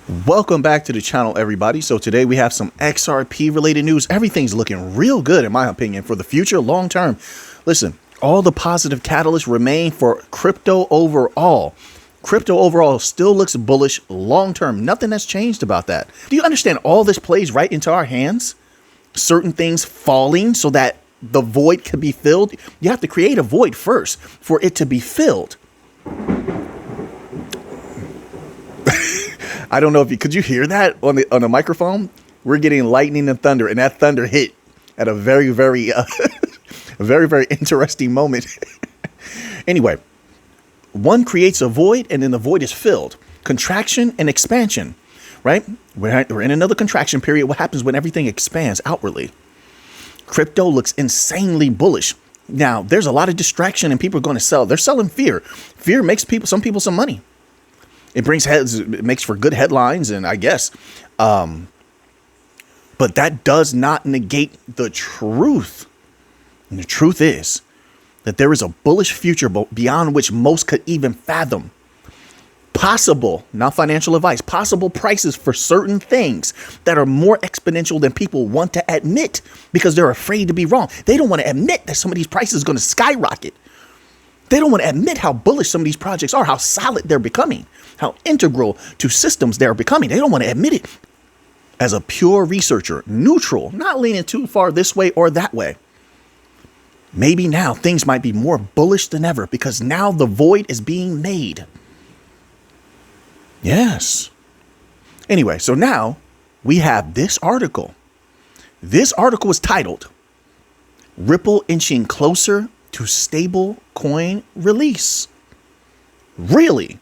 Welcome back to the channel, everybody. So today we have some XRP related news. Everything's looking real good, in my opinion, for the future, long term. Listen, all the positive catalysts remain for crypto overall. Crypto overall still looks bullish long term. Nothing has changed about that. Do you understand all this plays right into our hands? Certain things falling so that the void can be filled. You have to create a void first for it to be filled. I don't know if could you hear that on the microphone? We're getting lightning and thunder, and that thunder hit at a very, very, very interesting moment. Anyway, one creates a void, and then the void is filled. Contraction and expansion, right? We're in another contraction period. What happens when everything expands outwardly? Crypto looks insanely bullish. Now, there's a lot of distraction, and people are going to sell. They're selling fear. Fear makes some people some money. It makes for good headlines, and I guess, but that does not negate the truth. And the truth is that there is a bullish future beyond which most could even fathom. Possible, not financial advice, possible prices for certain things that are more exponential than people want to admit because they're afraid to be wrong. They don't want to admit that some of these prices are going to skyrocket. They don't want to admit how bullish some of these projects are, how solid they're becoming, how integral to systems they're becoming. They don't want to admit it. As a pure researcher, neutral, not leaning too far this way or that way. Maybe now things might be more bullish than ever because now the void is being made. Yes. Anyway, so now we have this article. This article is titled "Ripple Inching Closer to Stablecoin Release." Really?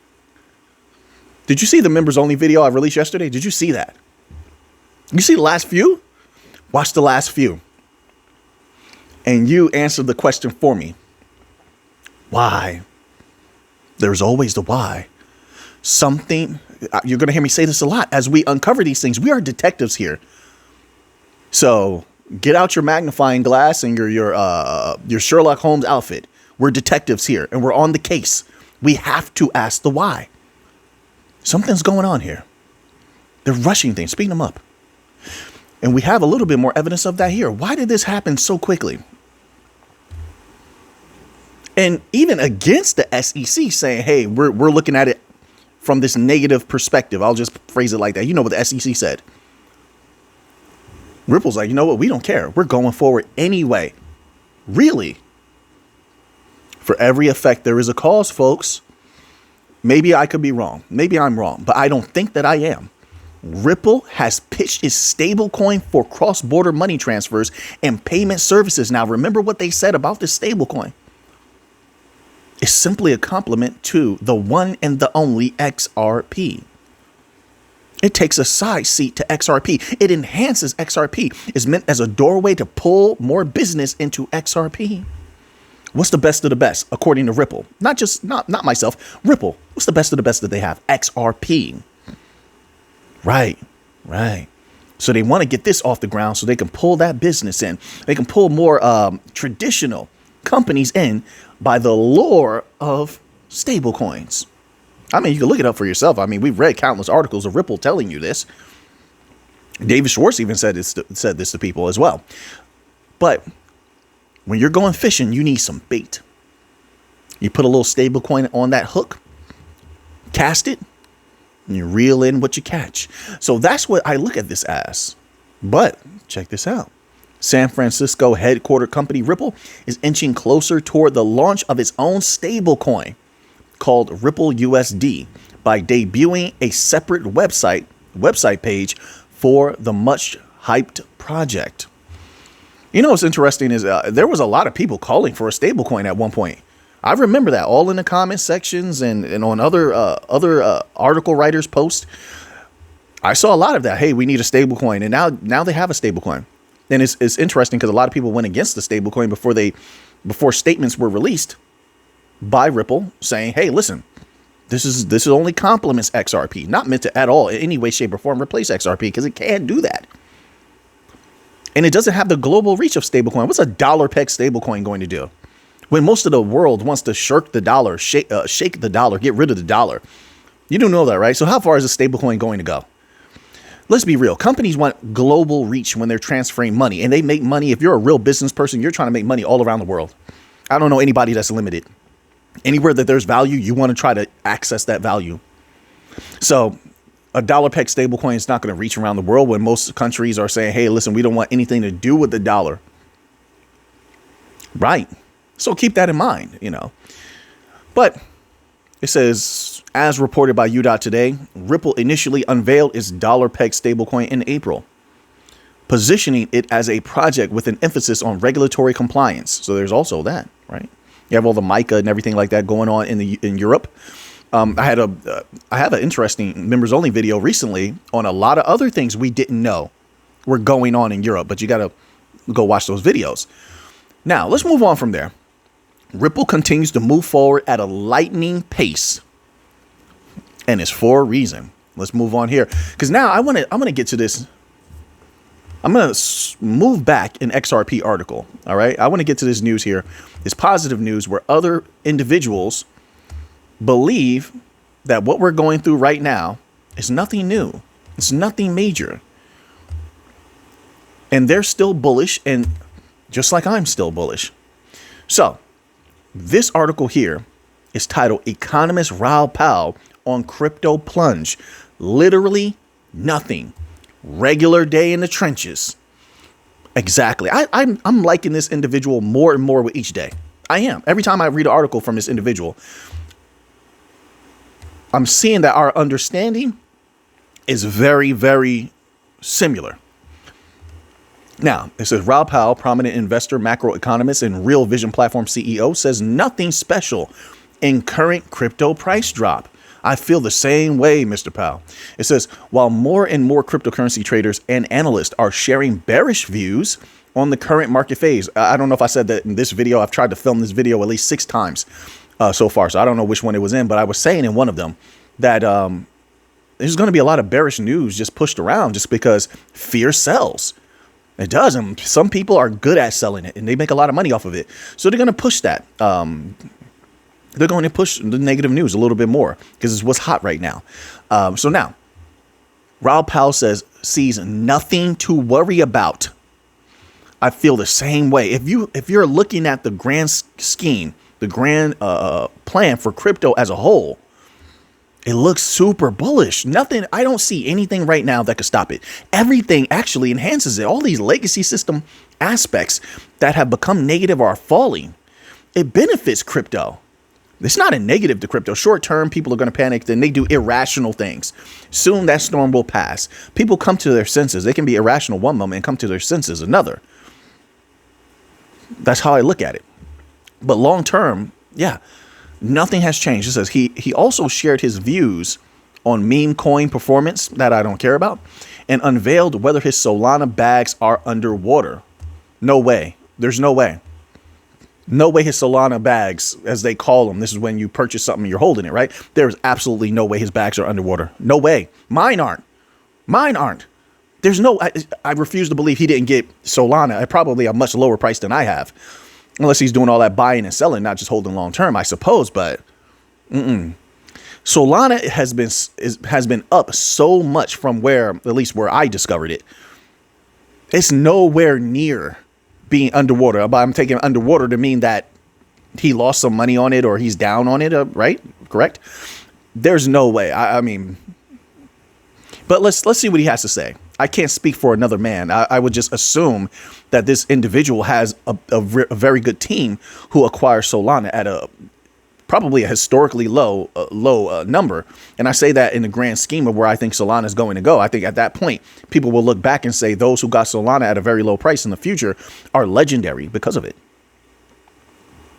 Did you see the members only video I released yesterday? Did you see that? You see the last few? Watch the last few. And you answer the question for me. Why? There's always the why. Something, you're going to hear me say this a lot as we uncover these things. We are detectives here. So get out your magnifying glass and your Sherlock Holmes outfit. We're detectives here, and we're on the case. We have to ask the why. Something's going on here. They're rushing things, speeding them up. And we have a little bit more evidence of that here. Why did this happen so quickly? And even against the SEC saying, hey, we're looking at it from this negative perspective. I'll just phrase it like that. You know what the SEC said. Ripple's like, you know what? We don't care. We're going forward anyway. Really? For every effect, there is a cause, folks. Maybe I could be wrong. Maybe I'm wrong, but I don't think that I am. Ripple has pitched its stablecoin for cross-border money transfers and payment services. Now, remember what they said about this stablecoin. It's simply a complement to the one and the only XRP. It takes a side seat to XRP. It enhances XRP. It's meant as a doorway to pull more business into XRP. What's the best of the best, according to Ripple? Not myself. Ripple. What's the best of the best that they have? XRP. Right. So they want to get this off the ground so they can pull that business in. They can pull more traditional companies in by the lure of stablecoins. I mean, you can look it up for yourself. I mean, we've read countless articles of Ripple telling you this. David Schwartz even said this to people as well. But when you're going fishing, you need some bait. You put a little stablecoin on that hook, cast it, and you reel in what you catch. So that's what I look at this as. But check this out. San Francisco headquartered company Ripple is inching closer toward the launch of its own stablecoin called Ripple USD by debuting a separate website page for the much hyped project. You know what's interesting is there was a lot of people calling for a stablecoin at one point. I remember that all in the comment sections and on other article writers' posts. I saw a lot of that. Hey, we need a stablecoin, and now they have a stablecoin. And it's interesting because a lot of people went against the stablecoin before statements were released by Ripple saying, hey, listen, this is only complements XRP, not meant to at all in any way, shape, or form replace XRP because it can't do that. And it doesn't have the global reach of stablecoin. What's a dollar peg stablecoin going to do? When most of the world wants to shirk the dollar, shake the dollar, get rid of the dollar. You do know that, right? So how far is a stablecoin going to go? let's be real. Companies want global reach when they're transferring money, and they make money. If you're a real business person, you're trying to make money all around the world. I don't know anybody that's limited. Anywhere that there's value, you want to try to access that value. So a dollar peg stablecoin is not going to reach around the world when most countries are saying, hey, listen, we don't want anything to do with the dollar. Right. So keep that in mind, But it says, as reported by UDOT today, Ripple initially unveiled its dollar peg stablecoin in April, positioning it as a project with an emphasis on regulatory compliance. So there's also that, right? You have all the MiCA and everything like that going on in Europe. I have an interesting members only video recently on a lot of other things we didn't know were going on in Europe, but you got to go watch those videos. Now, let's move on from there. Ripple continues to move forward at a lightning pace, and it's for a reason. Let's move on here, because now I'm going to get to this. I'm going to move back an XRP article. All right. I want to get to this news here. This positive news where other individuals believe that what we're going through right now is nothing new. It's nothing major. And they're still bullish, and just like I'm still bullish. So this article here is titled Economist Raoul Pal on Crypto Plunge. Literally nothing. Regular day in the trenches. Exactly. I'm liking this individual more and more with each day. I am. Every time I read an article from this individual, I'm seeing that our understanding is very, very similar. Now, it says Raoul Pal, prominent investor, macroeconomist, and Real Vision Platform CEO, says nothing special in current crypto price drop. I feel the same way, Mr. Powell. It says, while more and more cryptocurrency traders and analysts are sharing bearish views on the current market phase. I don't know if I said that in this video. I've tried to film this video at least 6 times so far, so I don't know which one it was in, but I was saying in one of them that there's going to be a lot of bearish news just pushed around just because fear sells. It does, and some people are good at selling it, and they make a lot of money off of it. So they're going to push that. They're going to push the negative news a little bit more because it's what's hot right now. So now, Raoul Pal sees nothing to worry about. I feel the same way. If you're looking at the grand scheme, the grand plan for crypto as a whole, it looks super bullish. Nothing. I don't see anything right now that could stop it. Everything actually enhances it. All these legacy system aspects that have become negative are falling. It benefits crypto. It's not a negative to crypto. Short term, people are going to panic. Then they do irrational things. Soon that storm will pass. People come to their senses. They can be irrational one moment and come to their senses another. That's how I look at it. But long term, yeah, nothing has changed. It says he also shared his views on meme coin performance that I don't care about and unveiled whether his Solana bags are underwater. No way. There's no way. No way his Solana bags, as they call them, this is when you purchase something and you're holding it, right? There's absolutely no way his bags are underwater. No way. Mine aren't. Mine aren't. There's no, I refuse to believe he didn't get Solana at probably a much lower price than I have. Unless he's doing all that buying and selling, not just holding long term, I suppose. But Solana has been up so much from where, at least where I discovered it. It's nowhere near being underwater. But I'm taking underwater to mean that he lost some money on it or he's down on it, right? Correct? There's no way. I mean, but let's see what he has to say. I can't speak for another man. I would just assume that this individual has a very good team who acquires Solana at probably a historically low number. And I say that in the grand scheme of where I think Solana is going to go. I think at that point, people will look back and say those who got Solana at a very low price in the future are legendary because of it.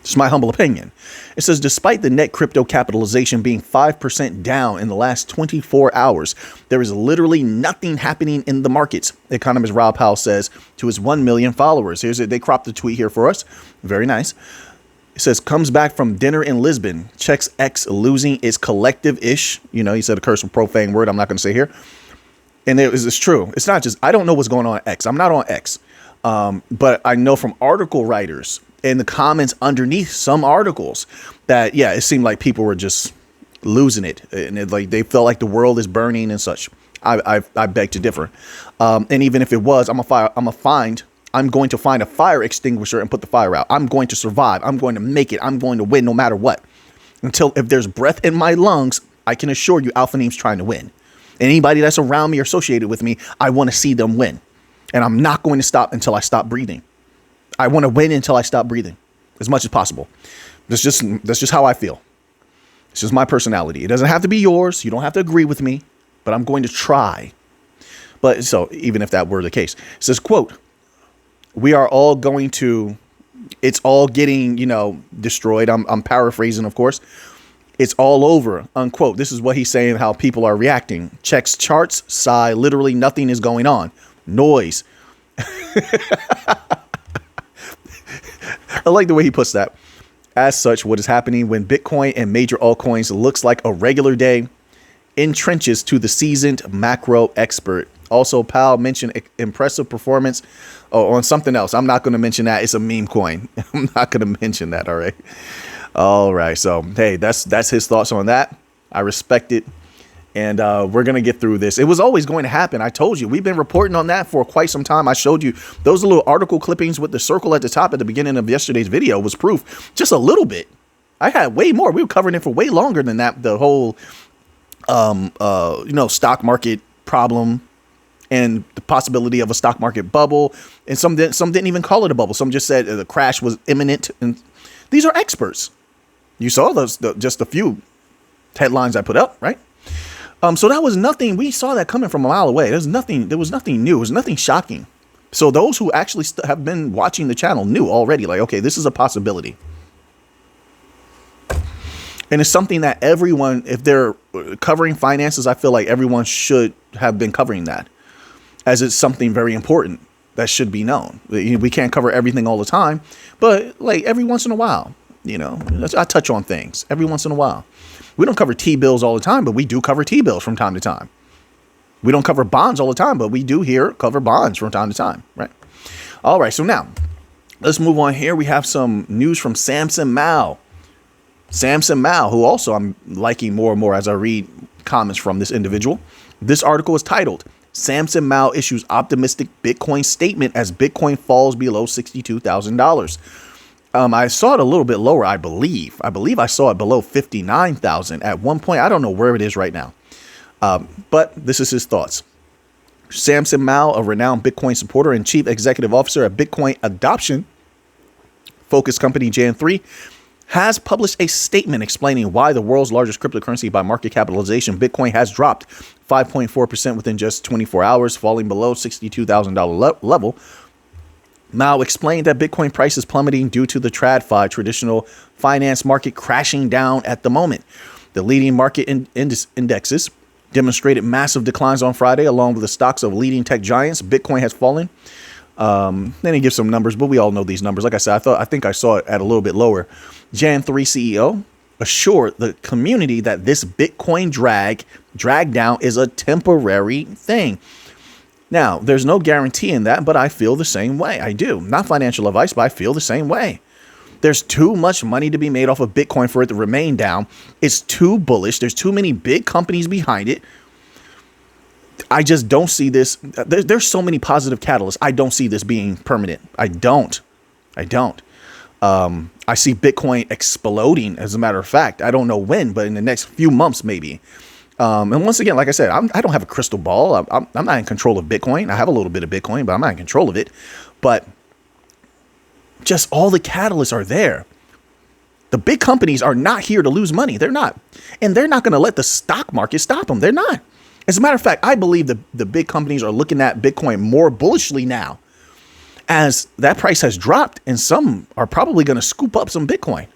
It's my humble opinion. It says, despite the net crypto capitalization being 5% down in the last 24 hours, there is literally nothing happening in the markets, economist Raoul Pal says to his 1 million followers. Here's it. They cropped the tweet here for us. Very nice. It says, comes back from dinner in Lisbon, checks X losing its collective-ish. You know, he said a curse or profane word I'm not going to say here. And it's true. It's not just, I don't know what's going on at X. I'm not on X. But I know from article writers in the comments underneath some articles that, yeah, it seemed like people were just losing it. And like they felt like the world is burning and such. I beg to differ. And even if it was, I'm going to find a fire extinguisher and put the fire out. I'm going to survive. I'm going to make it. I'm going to win no matter what. Until if there's breath in my lungs, I can assure you Alpha Neem's trying to win. Anybody that's around me or associated with me, I want to see them win. And I'm not going to stop until I stop breathing. I want to win until I stop breathing as much as possible. That's just how I feel. It's just my personality. It doesn't have to be yours. You don't have to agree with me, but I'm going to try. But so even if that were the case, it says, quote, we are all going to, it's all getting, destroyed. I'm paraphrasing, of course. It's all over, unquote. This is what he's saying, how people are reacting. Checks charts, sigh, literally nothing is going on. Noise. I like the way he puts that. As such, what is happening when Bitcoin and major altcoins looks like a regular day in trenches to the seasoned macro expert. Also, Powell mentioned impressive performance on something else. I'm not going to mention that. It's a meme coin. I'm not going to mention that. All right. All right. So, hey, that's his thoughts on that. I respect it. And we're going to get through this. It was always going to happen. I told you, we've been reporting on that for quite some time. I showed you those little article clippings with the circle at the top at the beginning of yesterday's video was proof. Just a little bit. I had way more. We were covering it for way longer than that. The whole, stock market problem and the possibility of a stock market bubble. And some didn't even call it a bubble. Some just said the crash was imminent. And these are experts. You saw those, just a few headlines I put up, right? So that was nothing. We saw that coming from a mile away. There was nothing new. It was nothing shocking. So those who actually have been watching the channel knew already, like, okay, this is a possibility. And it's something that everyone, if they're covering finances, I feel like everyone should have been covering that, as it's something very important that should be known. We can't cover everything all the time, but like every once in a while, I touch on things every once in a while. We don't cover T-bills all the time, but we do cover T-bills from time to time. We don't cover bonds all the time, but we do cover bonds from time to time, right? All right, so now let's move on here. We have some news from Samson Mao. Samson Mao, who also I'm liking more and more as I read comments from this individual. This article is titled, Samson Mao issues optimistic Bitcoin statement as Bitcoin falls below $62,000. I saw it a little bit lower, I believe. I saw it below 59,000 at one point. I don't know where it is right now. But this is his thoughts. Samson Mao, a renowned Bitcoin supporter and chief executive officer at Bitcoin adoption focused company Jan3, has published a statement explaining why the world's largest cryptocurrency by market capitalization, Bitcoin, has dropped 5.4% within just 24 hours, falling below $62,000 level. Mao explained that Bitcoin price is plummeting due to the TradFi traditional finance market crashing down at the moment. The leading market indexes demonstrated massive declines on Friday, along with the stocks of leading tech giants. Bitcoin has fallen. Then he gives some numbers, but we all know these numbers. Like I said, I think I saw it at a little bit lower. Jan3 CEO assured the community that this Bitcoin drag down is a temporary thing. Now, there's no guarantee in that, but I feel the same way. I do. Not financial advice, but I feel the same way. There's too much money to be made off of Bitcoin for it to remain down. It's too bullish. There's too many big companies behind it. I just don't see this. There's so many positive catalysts. I don't see this being permanent. I don't. I see Bitcoin exploding, as a matter of fact. I don't know when, but in the next few months, maybe. And once again, like I said, I don't have a crystal ball. I'm not in control of Bitcoin. I have a little bit of Bitcoin, but I'm not in control of it. But just all the catalysts are there. The big companies are not here to lose money. They're not. And they're not going to let the stock market stop them. They're not. As a matter of fact, I believe the big companies are looking at Bitcoin more bullishly now, as that price has dropped, and some are probably going to scoop up some Bitcoin.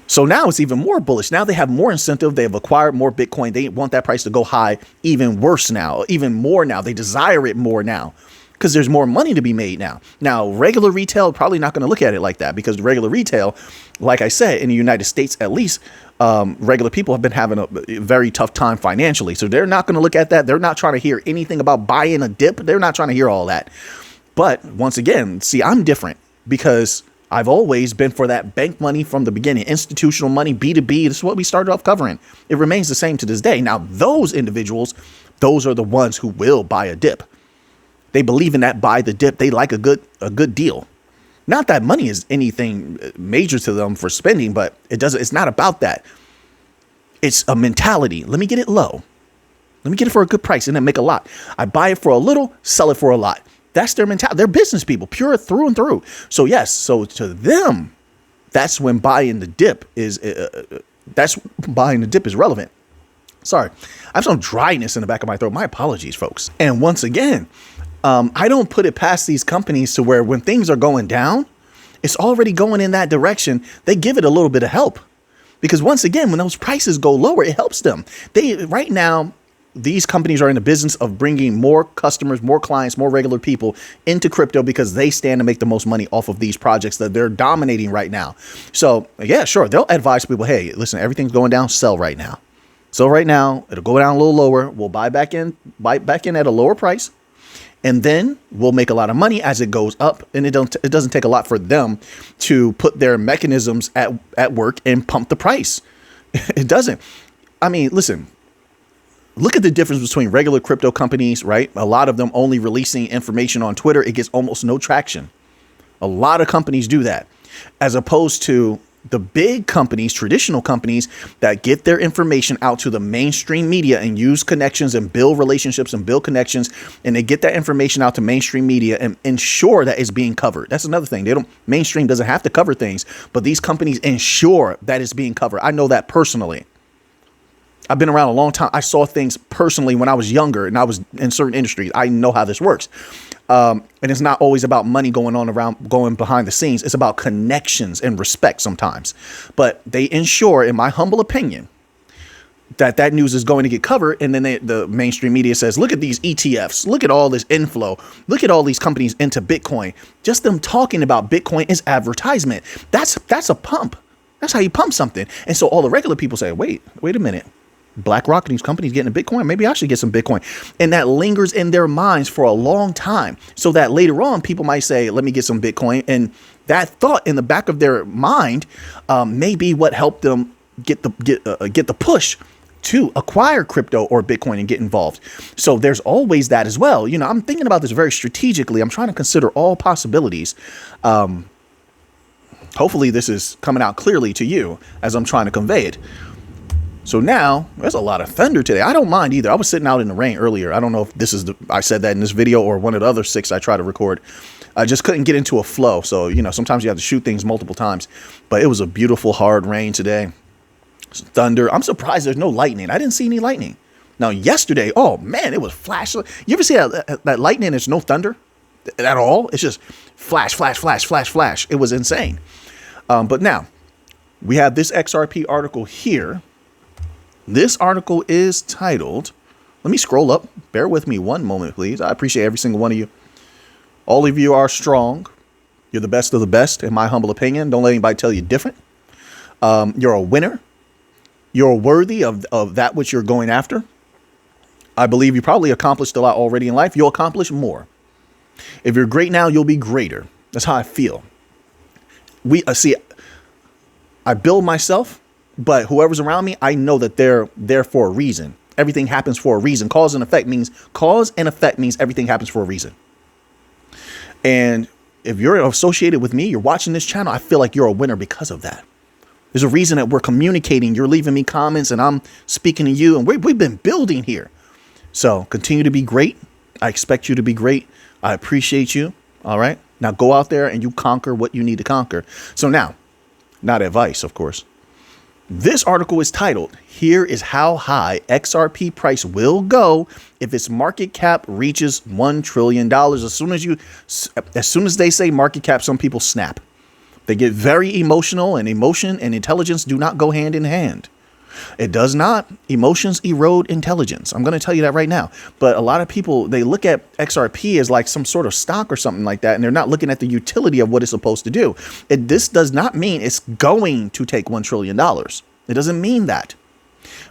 So now it's even more bullish. Now they have more incentive. They have acquired more Bitcoin. They want that price to go high even worse now, even more now. They desire it more now because there's more money to be made now. Now, regular retail, probably not going to look at it like that, because regular retail, like I said, in the United States, at least, regular people have been having a very tough time financially. So they're not going to look at that. They're not trying to hear anything about buying a dip. They're not trying to hear all that. But once again, see, I'm different because I've always been for that bank money from the beginning, institutional money, B2B. This is what we started off covering. It remains the same to this day. Now, those individuals, those are the ones who will buy a dip. They believe in that buy the dip. They like a good deal. Not that money is anything major to them for spending, but it's not about that. It's a mentality. Let me get it low. Let me get it for a good price and then make a lot. I buy it for a little, sell it for a lot. That's their mentality. They're business people, pure through and through. So yes, so to them, that's when buying the dip is relevant. Sorry, I have some dryness in the back of my throat. My apologies, folks. And once again, I don't put it past these companies to where when things are going down, it's already going in that direction. They give it a little bit of help because once again, when those prices go lower, it helps them. Right now, these companies are in the business of bringing more customers, more clients, more regular people into crypto because they stand to make the most money off of these projects that they're dominating right now. So yeah, sure. They'll advise people, hey, listen, everything's going down. Sell right now. So right now it'll go down a little lower. We'll buy back in at a lower price. And then we'll make a lot of money as it goes up. And it doesn't take a lot for them to put their mechanisms at work and pump the price. It doesn't. I mean, listen. Look at the difference between regular crypto companies, right? A lot of them only releasing information on Twitter. It gets almost no traction. A lot of companies do that, as opposed to the big companies, traditional companies that get their information out to the mainstream media and use connections and build relationships and build connections. And they get that information out to mainstream media and ensure that it's being covered. That's another thing. Mainstream doesn't have to cover things, but these companies ensure that it's being covered. I know that personally. I've been around a long time. I saw things personally when I was younger and I was in certain industries. I know how this works. And it's not always about money going behind the scenes. It's about connections and respect sometimes. But they ensure, in my humble opinion, that news is going to get covered. And then the mainstream media says, look at these ETFs. Look at all this inflow. Look at all these companies into Bitcoin. Just them talking about Bitcoin is advertisement. That's a pump. That's how you pump something. And so all the regular people say, wait a minute. BlackRock and these companies getting a Bitcoin. Maybe I should get some Bitcoin. And that lingers in their minds for a long time. So that later on, people might say, let me get some Bitcoin. And that thought in the back of their mind may be what helped them get the push to acquire crypto or Bitcoin and get involved. So there's always that as well. You know, I'm thinking about this very strategically. I'm trying to consider all possibilities. Hopefully this is coming out clearly to you as I'm trying to convey it. So now there's a lot of thunder today. I don't mind either. I was sitting out in the rain earlier. I don't know if I said that in this video or one of the other 6 I try to record. I just couldn't get into a flow. So, you know, sometimes you have to shoot things multiple times, but it was a beautiful hard rain today. Thunder. I'm surprised there's no lightning. I didn't see any lightning. Now yesterday, oh man, it was flash. You ever see that lightning? There's no thunder at all. It's just flash, flash, flash, flash, flash. It was insane. But now we have this XRP article here. This article is titled, let me scroll up. Bear with me one moment, please. I appreciate every single one of you. All of you are strong. You're the best of the best, in my humble opinion. Don't let anybody tell you different. You're a winner. You're worthy of that which you're going after. I believe you probably accomplished a lot already in life. You'll accomplish more. If you're great now, you'll be greater. That's how I feel. I build myself. But whoever's around me, I know that they're there for a reason. Everything happens for a reason. Cause and effect means everything happens for a reason. And if you're associated with me, you're watching this channel, I feel like you're a winner because of that. There's a reason that we're communicating. You're leaving me comments and I'm speaking to you. And we've been building here. So continue to be great. I expect you to be great. I appreciate you. All right. Now go out there and you conquer what you need to conquer. So now, not advice, of course. This article is titled, "Here is how high XRP price will go if its market cap reaches $1 trillion. As soon as they say market cap, some people snap. They get very emotional, and emotion and intelligence do not go hand in hand. It does not. Emotions erode intelligence. I'm going to tell you that right now. But a lot of people, they look at XRP as like some sort of stock or something like that, and they're not looking at the utility of what it's supposed to do. This does not mean it's going to take $1 trillion. It doesn't mean that.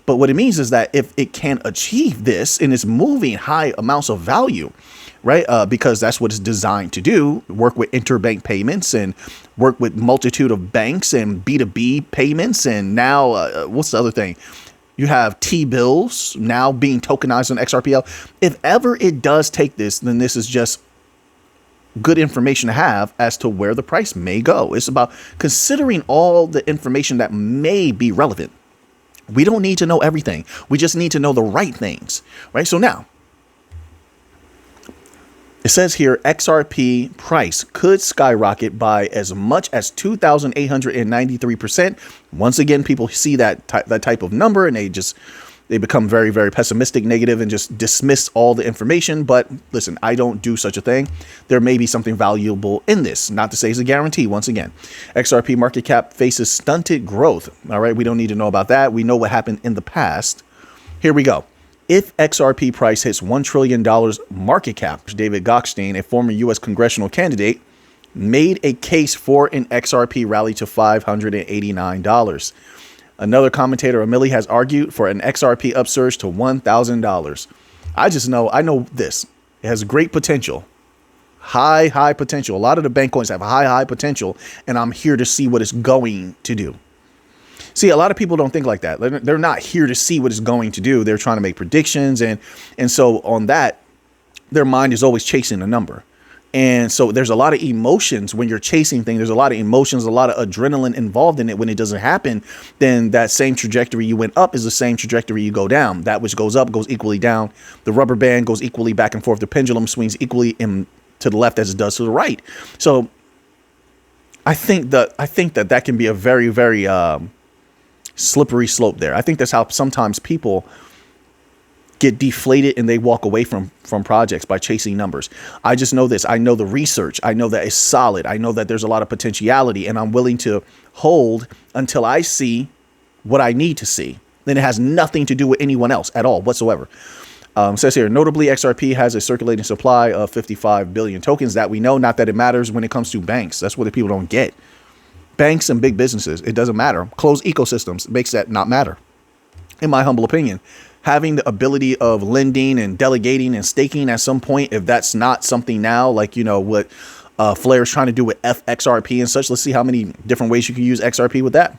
But what it means is that if it can achieve this and it's moving high amounts of value, right? Because that's what it's designed to do, work with interbank payments and work with multitude of banks and B2B payments. And now, what's the other thing? You have T-bills now being tokenized on XRPL. If ever it does take this, then this is just good information to have as to where the price may go. It's about considering all the information that may be relevant. We don't need to know everything. We just need to know the right things, right? So now, it says here, XRP price could skyrocket by as much as 2,893%. Once again, people see that type of number and they become very, very pessimistic, negative, and just dismiss all the information. But listen, I don't do such a thing. There may be something valuable in this. Not to say it's a guarantee. Once again, XRP market cap faces stunted growth. All right, we don't need to know about that. We know what happened in the past. Here we go. If XRP price hits $1 trillion market cap, David Gokhshtein, a former U.S. congressional candidate, made a case for an XRP rally to $589. Another commentator, Emily, has argued for an XRP upsurge to $1,000. I know this. It has great potential. High potential. A lot of the bank coins have high potential, and I'm here to see what it's going to do. See, a lot of people don't think like that. They're not here to see what it's going to do. They're trying to make predictions. And so on that, their mind is always chasing a number. And so there's a lot of emotions when you're chasing things. There's a lot of emotions, a lot of adrenaline involved in it. When it doesn't happen, then that same trajectory you went up is the same trajectory you go down. That which goes up goes equally down. The rubber band goes equally back and forth. The pendulum swings equally to the left as it does to the right. So I think that can be a very, very slippery slope there. I think that's how sometimes people get deflated and they walk away from projects by chasing numbers. I just know this. I know the research. I know that it's solid. I know that there's a lot of potentiality, and I'm willing to hold until I see what I need to see. Then it has nothing to do with anyone else at all whatsoever. Says here, notably, XRP has a circulating supply of 55 billion tokens. That we know. Not that it matters when it comes to banks. That's what the people don't get. Banks and big businesses, it doesn't matter. Closed ecosystems makes that not matter. In my humble opinion, having the ability of lending and delegating and staking at some point, if that's not something now, like, what Flare is trying to do with XRP and such, let's see how many different ways you can use XRP with that.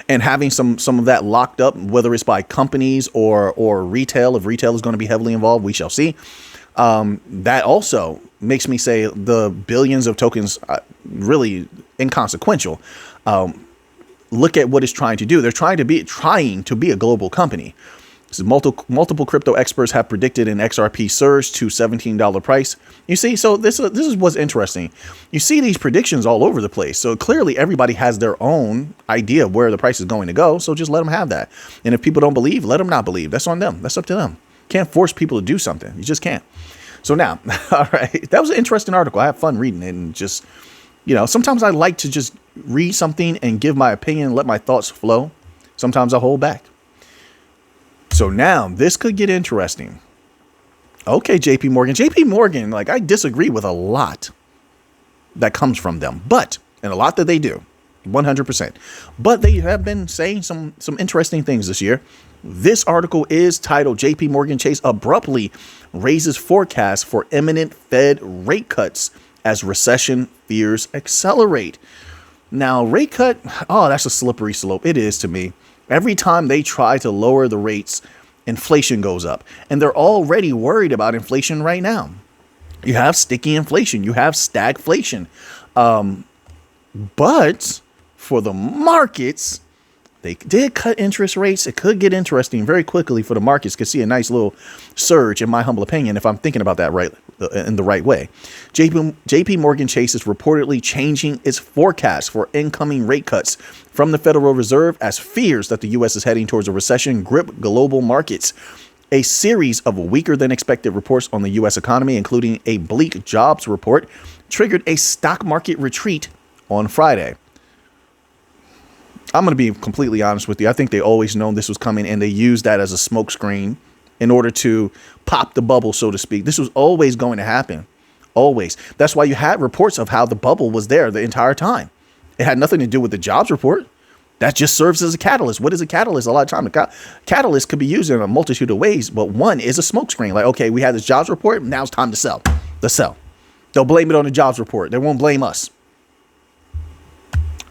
And having some of that locked up, whether it's by companies or retail, if retail is going to be heavily involved, we shall see. That also makes me say the billions of tokens really inconsequential. Look at what it's trying to do. They're trying to be a global company. So multiple crypto experts have predicted an XRP surge to $17 price. You see, so this is what's interesting. You see these predictions all over the place. So clearly everybody has their own idea of where the price is going to go. So just let them have that. And if people don't believe, let them not believe. That's on them. That's up to them. Can't force people to do something. You just can't. So now, all right, that was an interesting article. I have fun reading it, and just, sometimes I like to just read something and give my opinion, let my thoughts flow. Sometimes I hold back. So now this could get interesting. Okay, JP Morgan, like, I disagree with a lot that comes from them, and a lot that they do, 100%. But they have been saying some interesting things this year. This article is titled JP Morgan Chase abruptly raises forecast for imminent Fed rate cuts as recession fears accelerate. Now, rate cut, that's a slippery slope. It is to me. Every time they try to lower the rates, inflation goes up. And they're already worried about inflation right now. You have sticky inflation. You have stagflation. But for the markets, they did cut interest rates. It could get interesting very quickly for the markets. Could see a nice little surge, in my humble opinion, if I'm thinking about that right in the right way. JP Morgan Chase is reportedly changing its forecast for incoming rate cuts from the Federal Reserve as fears that the U.S. is heading towards a recession grip global markets. A series of weaker than expected reports on the U.S. economy, including a bleak jobs report, triggered a stock market retreat on Friday. I'm going to be completely honest with you. I think they always known this was coming, and they used that as a smokescreen in order to pop the bubble, so to speak. This was always going to happen. Always. That's why you had reports of how the bubble was there the entire time. It had nothing to do with the jobs report. That just serves as a catalyst. What is a catalyst? A lot of time, a catalyst could be used in a multitude of ways, but one is a smokescreen. Like, okay, we had this jobs report. Now it's time to sell. Let's sell. They'll blame it on the jobs report. They won't blame us.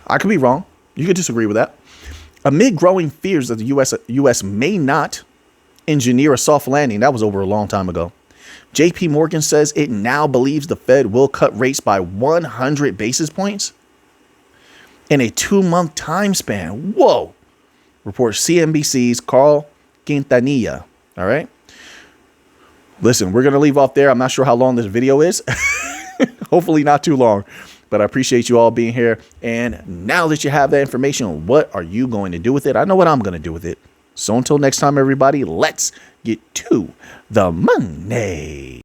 I could be wrong. You could disagree with that. Amid growing fears that the U.S. may not engineer a soft landing, that was over a long time ago, JP Morgan says it now believes the Fed will cut rates by 100 basis points in a 2-month time span. Whoa. Reports CNBC's Carl Quintanilla. All right. Listen, we're going to leave off there. I'm not sure how long this video is. Hopefully not too long. But I appreciate you all being here. And now that you have that information, what are you going to do with it? I know what I'm going to do with it. So until next time, everybody, let's get to the money.